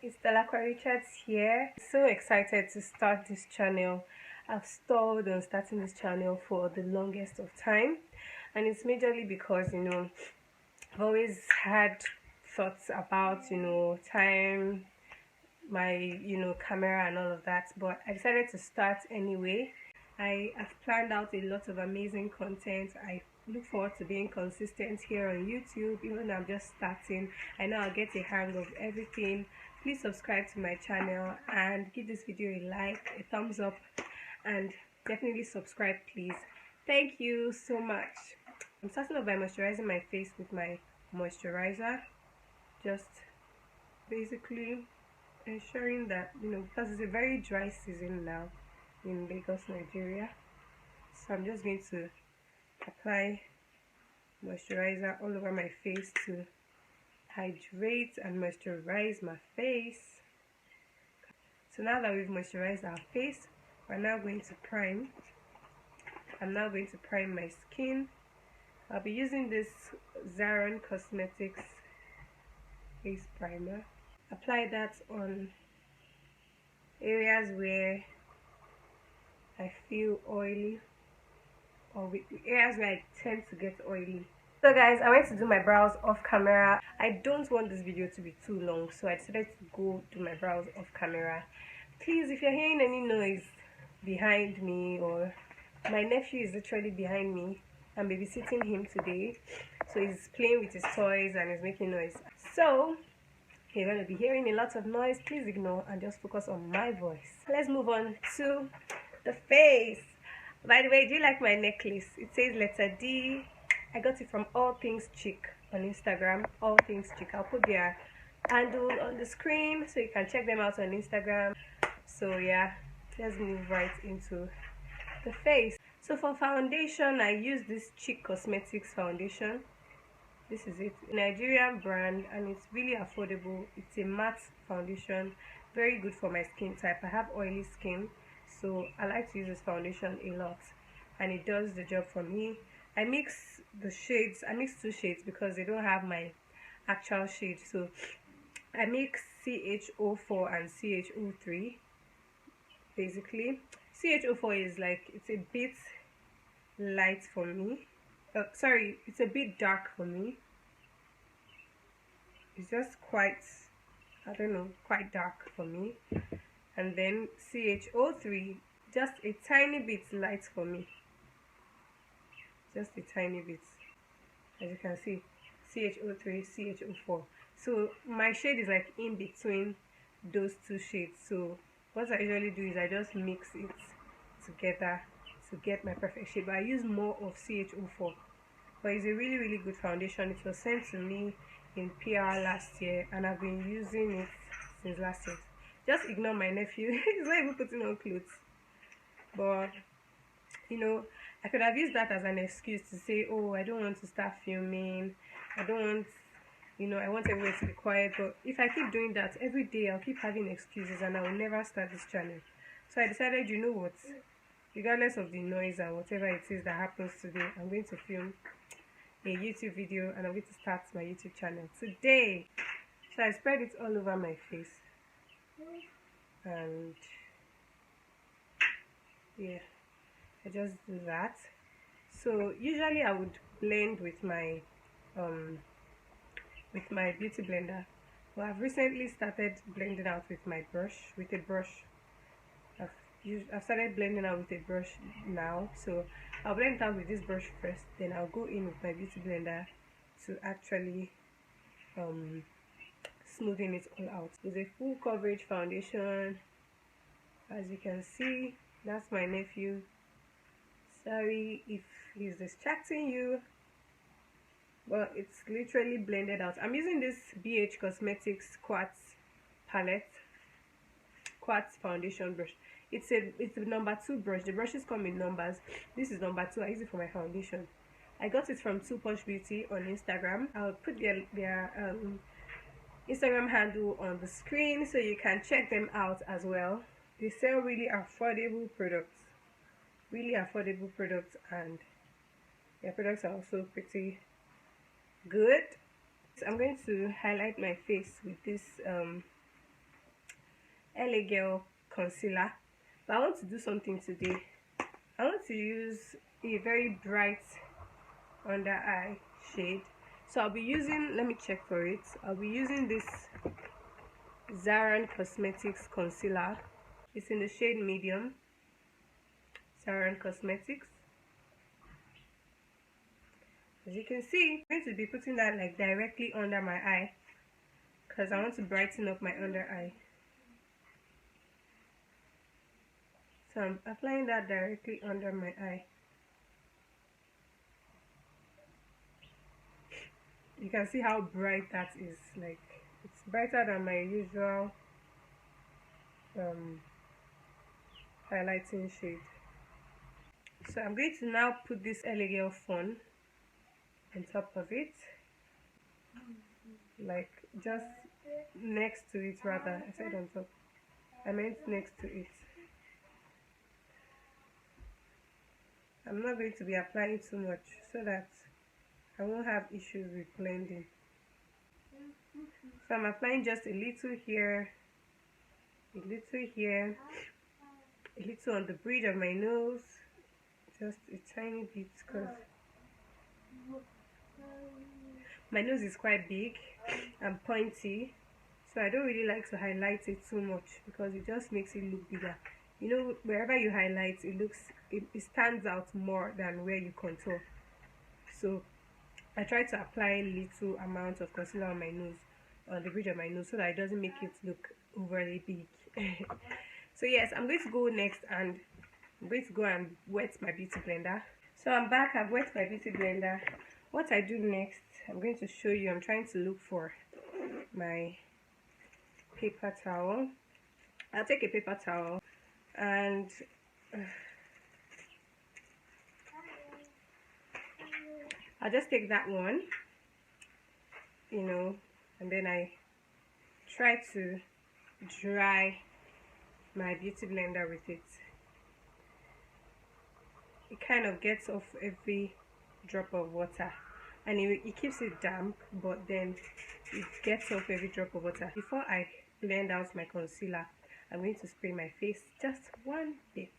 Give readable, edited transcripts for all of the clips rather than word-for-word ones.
It's Delacqua Richards here. So excited to start this channel. I've stalled on starting this channel for the longest of time, and it's majorly because I've always had thoughts about time, my camera and all of that, but I decided to start anyway. I have planned out a lot of amazing content. I look forward to being consistent here on YouTube, even though I'm just starting. I know I'll get a hang of everything. Please subscribe to my channel and give this video a like, a thumbs up, and definitely subscribe, please. Thank you so much. I'm starting off by moisturizing my face with my moisturizer, just basically ensuring that because it's a very dry season now in Lagos, Nigeria. So I'm just going to apply moisturizer all over my face to hydrate and moisturize my face. So now that we've moisturized our face, we're now going to prime. I'm now going to prime my skin. I'll be using this Zaron Cosmetics face primer. Apply that on areas where I feel oily, or with areas where I tend to get oily. So guys, I went to do my brows off camera. I don't want this video to be too long, so I decided to go do my brows off camera. Please, if you're hearing any noise behind me, or my nephew is literally behind me, I'm babysitting him today, so he's playing with his toys and he's making noise. So you're going to be hearing a lot of noise. Please ignore and just focus on my voice. Let's move on to the face. By the way, do you like my necklace? It says letter D. I got it from All Things Chic on Instagram. All Things Chic. I'll put their handle on the screen so you can check them out on Instagram. So yeah, let's move right into the face. So for foundation, I use this Chic Cosmetics foundation. This is it, Nigerian brand, and it's really affordable. It's a matte foundation, very good for my skin type. I have oily skin, so I like to use this foundation a lot, and it does the job for me. I mix the shades. I mix two shades because they don't have my actual shade, so I mix CH04 and CH03. Basically, CH04 is like, it's a bit light for me. Sorry, it's a bit dark for me. It's just quite, I don't know, quite dark for me. And then CH03, just a tiny bit light for me. Just a tiny bit. As you can see, CH03, CH04. So my shade is like in between those two shades. So what I usually do is I just mix it together to get my perfect shade. But I use more of CH04. But it's a really good foundation. It was sent to me in PR last year, and I've been using it since last year. Just ignore my nephew. He's not even putting on clothes. But I could have used that as an excuse to say, oh, I don't want to start filming, I don't want I want everywhere to be quiet. But if I keep doing that every day, I'll keep having excuses and I will never start this channel. So I decided, you know what, regardless of the noise and whatever it is that happens today, I'm going to film a YouTube video and I'm going to start my YouTube channel today. So I spread it all over my face, and yeah, I just do that. So usually I would blend with my beauty blender, but I've recently started blending out with my brush, with a brush. I've started blending out with a brush now, so I'll blend it out with this brush first, then I'll go in with my beauty blender to actually smoothen it all out. It's a full coverage foundation. As you can see, that's my nephew. Sorry if he's distracting you, but it's literally blended out. I'm using this BH Cosmetics quartz foundation brush. It's a number 2 brush. The brushes come in numbers. This is number 2. I use it for my foundation. I got it from 2 Punch Beauty on Instagram. I'll put their Instagram handle on the screen so you can check them out as well. They sell really affordable products. And their products are also pretty good. So I'm going to highlight my face with this LA Girl concealer, but I want to do something today. I want to use a very bright under eye shade, so I'll be using, let me check for it, I'll be using this Zaran Cosmetics concealer. It's in the shade medium. Zaran Cosmetics. As you can see, I'm going to be putting that like directly under my eye because I want to brighten up my under eye. So I'm applying that directly under my eye. You can see how bright that is. Like, it's brighter than my usual highlighting shade. So I'm going to now put this LA Girl Fun on top of it, like just next to it. Rather, I said on top, I meant next to it. I'm not going to be applying too much so that I won't have issues with blending. So I'm applying just a little here, a little here, a little on the bridge of my nose, just a tiny bit, because my nose is quite big and pointy, so I don't really like to highlight it too much because it just makes it look bigger. You know, wherever you highlight, it stands out more than where you contour. So I try to apply little amount of concealer on my nose, on the bridge of my nose, so that it doesn't make it look overly big. So yes, I'm going to go next and I'm going to go and wet my beauty blender. So I'm back, I've wet my beauty blender. What I do next, I'm going to show you. I'm trying to look for my paper towel. I'll take a paper towel and I'll just take that one, you know, and then I try to dry my beauty blender with it. It kind of gets off every drop of water, and it keeps it damp, but then it gets off every drop of water. Before I blend out my concealer, I'm going to spray my face just one bit.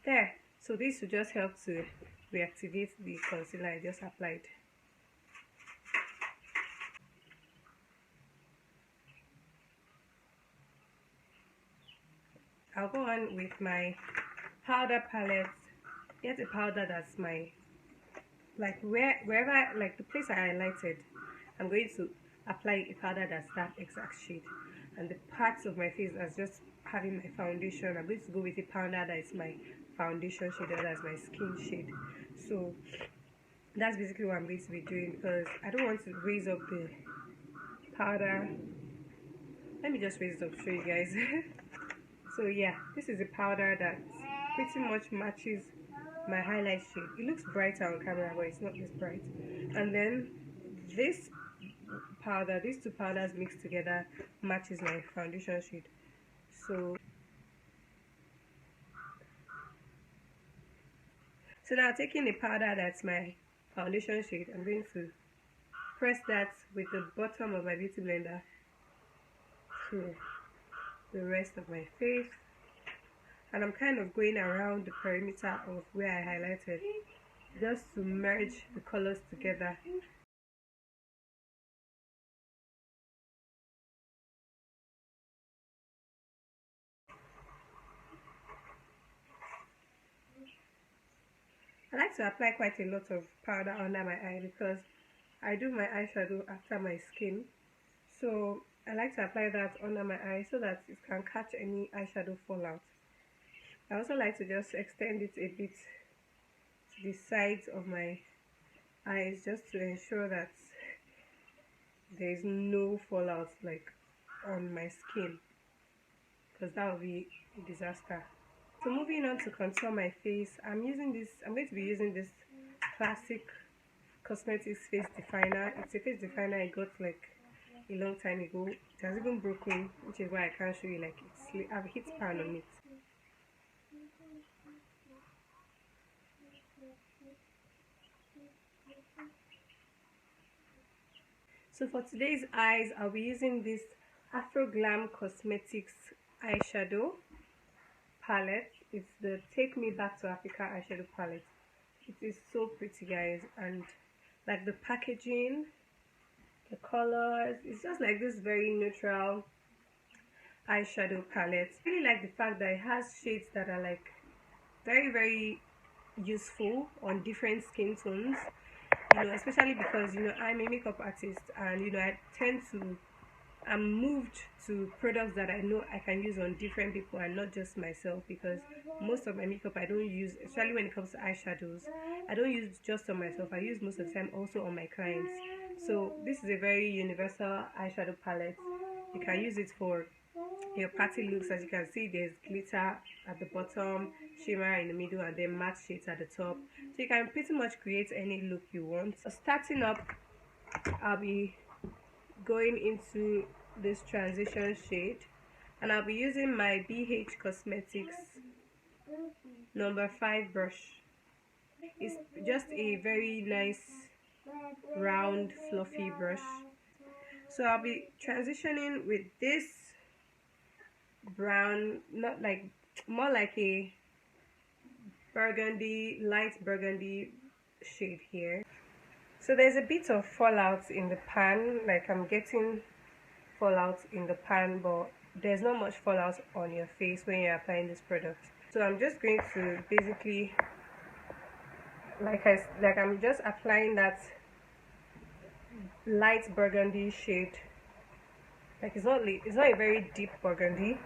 There. So this will just help to reactivate the concealer I just applied. I'll go on with my powder palette. Get a powder that's my, like wherever, like the place I highlighted, I'm going to apply a powder that's that exact shade. And the parts of my face that's just having my foundation, I'm going to go with a powder that is my foundation shade, or that's my skin shade. So that's basically what I'm going to be doing, because I don't want to raise up the powder. Let me just raise it up to show you guys. So yeah, this is a powder that pretty much matches my highlight shade. It looks brighter on camera, but it's not this bright. And then this powder, these two powders mixed together matches my foundation shade. So now taking the powder that's my foundation shade, I'm going to press that with the bottom of my beauty blender to the rest of my face, and I'm kind of going around the perimeter of where I highlighted just to merge the colors together. I like to apply quite a lot of powder under my eye because I do my eyeshadow after my skin, so I like to apply that under my eye so that it can catch any eyeshadow fallout. I also like to just extend it a bit to the sides of my eyes just to ensure that there is no fallout like on my skin, because that would be a disaster. So moving on to contour my face, I'm going to be using this classic cosmetics face definer. It's a face definer I got like a long time ago. It has even broken, which is why I can't show you, like I've hit pan on it. So for today's eyes, I'll be using this Afroglam Cosmetics eyeshadow palette. It's the Take Me Back to Africa eyeshadow palette. It is so pretty, guys, and like the packaging, the colors, it's just like this very neutral eyeshadow palette. I really like the fact that it has shades that are like very useful on different skin tones, especially because I'm a makeup artist, and I'm moved to products that I know I can use on different people and not just myself, because most of my makeup I don't use, especially when it comes to eyeshadows, I don't use just on myself. I use most of the time also on my clients. So this is a very universal eyeshadow palette. You can use it for your party looks. As you can see, there's glitter at the bottom, shimmer in the middle, and then matte shades at the top. So you can pretty much create any look you want. So starting up, I'll be going into this transition shade, and I'll be using my BH Cosmetics number 5 brush. It's just a very nice round fluffy brush. So I'll be transitioning with this brown, not like, more like a burgundy, light burgundy shade here. So there's a bit of fallout in the pan, like I'm getting fallout in the pan, but there's not much fallout on your face when you're applying this product. So I'm just going to basically, I'm just applying that light burgundy shade. Like it's not a very deep burgundy.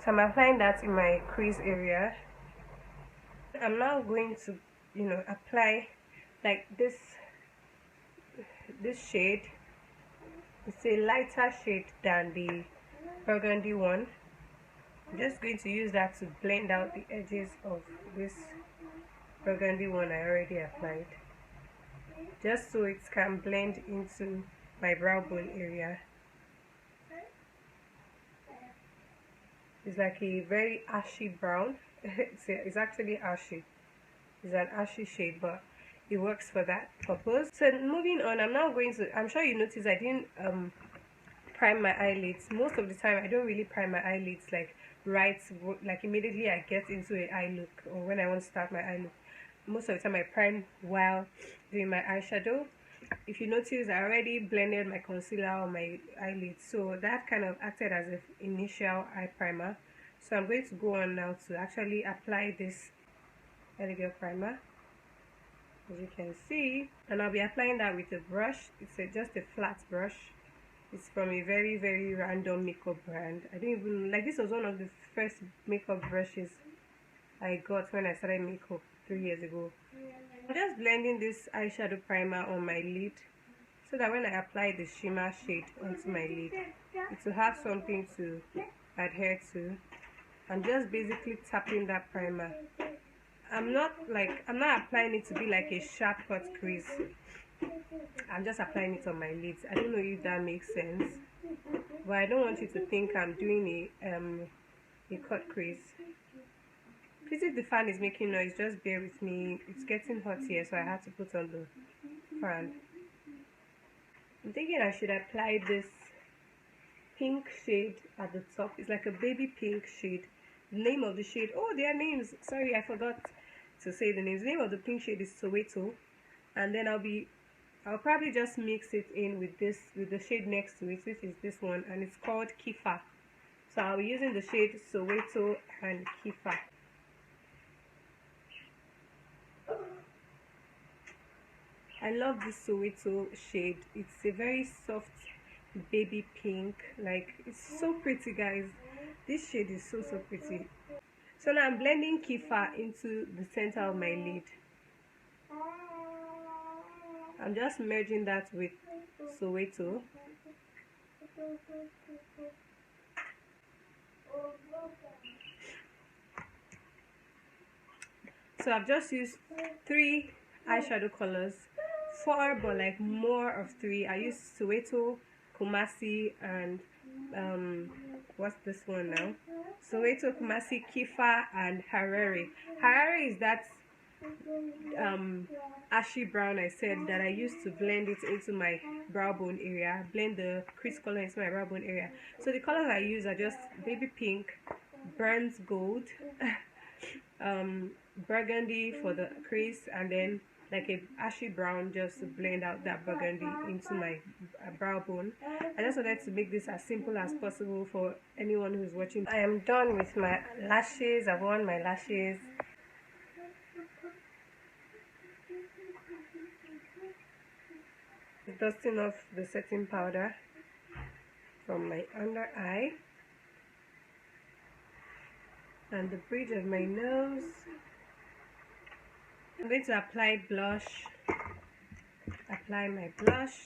So I'm applying that in my crease area. I'm now going to apply like this shade. It's a lighter shade than the burgundy one. I'm just going to use that to blend out the edges of this burgundy one I already applied, just so it can blend into my brow bone area. It's like a very ashy brown. It's actually ashy. It's an ashy shade, but it works for that purpose. So moving on, I'm sure you noticed I didn't prime my eyelids. Most of the time I don't really prime my eyelids like immediately I get into an eye look, or when I want to start my eye look. Most of the time I prime while doing my eyeshadow. If you notice, I already blended my concealer on my eyelids, so that kind of acted as an initial eye primer. So I'm going to go on now to actually apply this elegant primer, as you can see, and I'll be applying that with a brush. It's just a flat brush. It's from a very random makeup brand. I didn't even like, this was one of the first makeup brushes I got when I started makeup 3 years ago. I'm just blending this eyeshadow primer on my lid, so that when I apply the shimmer shade onto my lid, it will have something to adhere to. I'm just basically tapping that primer. I'm not applying it to be like a sharp cut crease. I'm just applying it on my lids. I don't know if that makes sense, but I don't want you to think I'm doing a cut crease. Please, if the fan is making noise, just bear with me. It's getting hot here, so I had to put on the fan. I'm thinking I should apply this pink shade at the top. It's like a baby pink shade. The name of the shade, oh, their names, sorry, I forgot to say the names. The name of the pink shade is Soweto, and then I'll probably just mix it in with the shade next to it, which is this one, and it's called Kifa. So I'll be using the shade Soweto and Kifa. I love this Soweto shade. It's a very soft baby pink. Like, it's so pretty, guys. This shade is so pretty. So now I'm blending Kifa into the center of my lid. I'm just merging that with Soweto. So I've just used 3 eyeshadow colors, 4, but like more of 3. I used Soweto, Kumasi, and what's this one now? Soweto, Kumasi, Kifa, and Harare. Harare is that ashy brown I said that I used to blend it into my brow bone area, blend the crease color into my brow bone area. So the colors I use are just baby pink, burnt gold, burgundy for the crease, and then like a ashy brown just to blend out that burgundy into my brow bone. I just wanted to make this as simple as possible for anyone who's watching. I am done with my lashes. I've worn my lashes. Dusting off the setting powder from my under eye and the bridge of my nose. I'm going to apply blush. Apply my blush,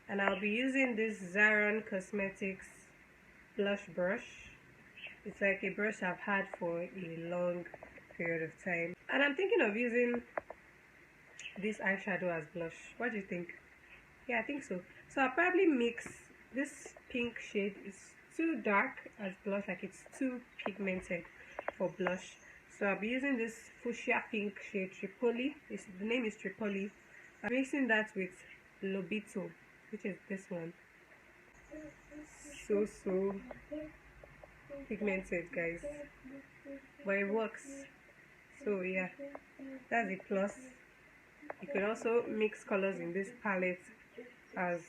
and I'll be using this Zaron Cosmetics blush brush. It's like a brush I've had for a long period of time, and I'm thinking of using this eyeshadow as blush. What do you think? Yeah, I think so. So I'll probably mix this pink shade. It's too dark as blush, like it's too pigmented for blush. So I'll be using this fuchsia pink shade, Tripoli. The name is Tripoli. I'm mixing that with Lobito, which is this one. So pigmented, guys, but it works. So yeah, that's a plus. You can also mix colors in this palette as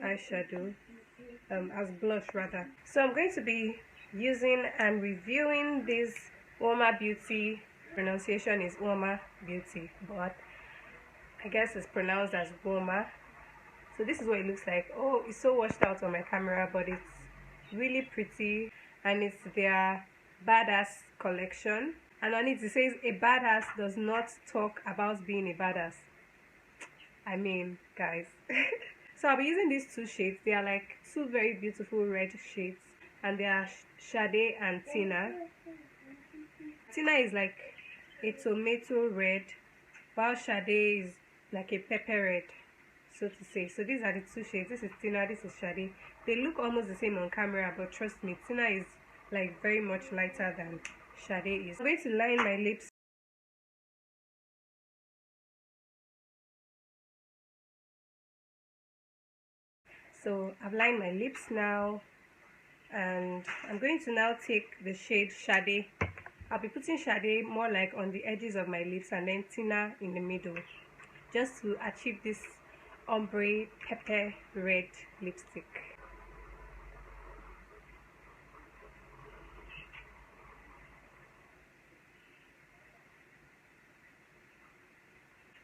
eyeshadow, as blush rather. So I'm going to be using and reviewing this Uoma Beauty. Pronunciation is Uoma Beauty, but I guess it's pronounced as Uoma. So this is what it looks like. Oh, it's so washed out on my camera, but it's really pretty, and it's their badass collection. And on it says a badass does not talk about being a badass. I mean, guys. So I'll be using these two shades. They are like two very beautiful red shades, and they are Sade and Tina. Tina is like a tomato red, while Sade is like a pepper red, so to say. So these are the two shades. This is Tina, this is Sade. They look almost the same on camera, but trust me, Tina is like very much lighter than Sade is. I'm going to line my lips. So I've lined my lips now, and I'm going to now take the shade Sade. I'll be putting Sade more like on the edges of my lips, and then Tina in the middle, just to achieve this ombre pepper red lipstick.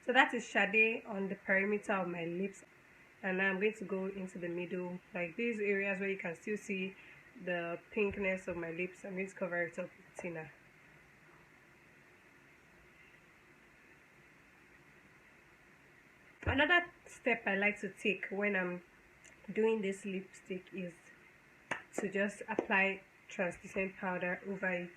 So that is Sade on the perimeter of my lips, and now I'm going to go into the middle, like these areas where you can still see the pinkness of my lips. I'm going to cover it up with Tina. Another step I like to take when I'm doing this lipstick is to just apply translucent powder over it,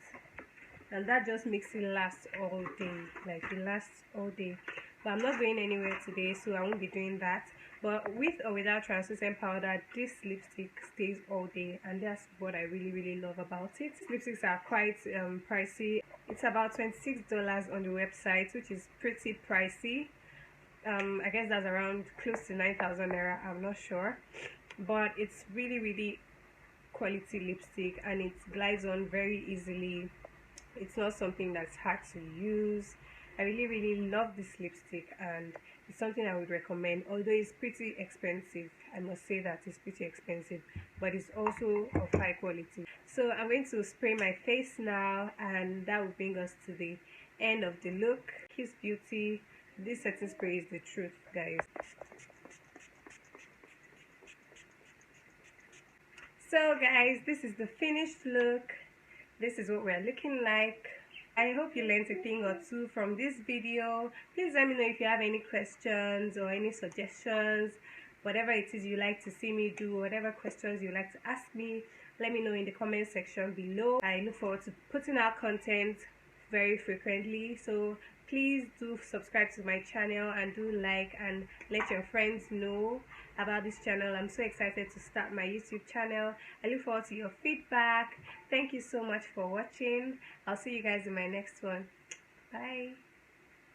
and that just makes it last all day. Like it lasts all day. But I'm not going anywhere today, so I won't be doing that. But with or without translucent powder, this lipstick stays all day, and that's what I really love about it. Lipsticks are quite pricey. It's about $26 on the website, which is pretty pricey. I guess that's around close to 9,000 naira, I'm not sure, but it's really quality lipstick, and it glides on very easily. It's not something that's hard to use. I really love this lipstick, and it's something I would recommend, although it's pretty expensive. I must say that it's pretty expensive, but it's also of high quality. So I'm going to spray my face now, and that will bring us to the end of the look. Kiss Beauty, this setting spray is the truth, guys. So guys, this is the finished look. This is what we're looking like. I hope you learned a thing or two from this video. Please let me know if you have any questions or any suggestions, whatever it is you like to see me do, whatever questions you like to ask me, let me know in the comment section below. I look forward to putting out content very frequently, so Please do subscribe to my channel and do like and let your friends know about this channel. I'm so excited to start my YouTube channel. I look forward to your feedback. Thank you so much for watching. I'll see you guys in my next one. Bye.